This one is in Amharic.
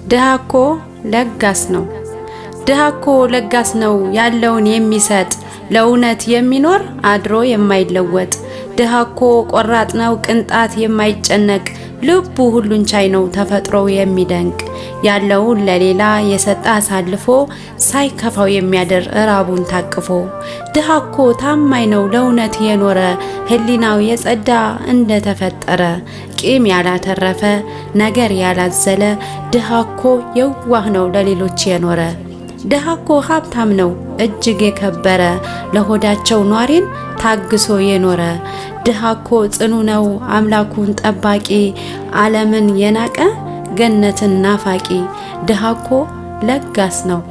ድሃኮ ለጋስ ነው። ድሃኮ ለጋስ ነው ያለውን የሚሰጥ ለእውነት የሚኖር አድሮ የማይለወጥ። ድሃኮ ቆራጥ ነው ቅንጣት የማይጨነቅ ልቡ ሁሉን ቻይ ነው ተፈጥሮ የሚደንቅ። ያለውን ለሌላ የሰጠ አሳልፎ ሳይከፋው የሚያድር ራቡን ታቅፎ። ድሃኮ ታማኝ ነው ለእውነት የኖረ ህሊናው የጸዳ እንደተፈጠረ። ቂም ያላተረፈ ነገር ያላዘለ ድሃኮ የዋህ ነው ለሌሎች የኖረ። ድሃኮ ሀብታም ነው እጅግ የከበረ ለሆዳቸው ኗሪን ታግሶ የኖረ። ድሃኮ ጽኑ ነው አምላኩን ጠባቂ ዓለምን የናቀ ገነትን ናፋቂ። ድሃኮ ለጋስ ነው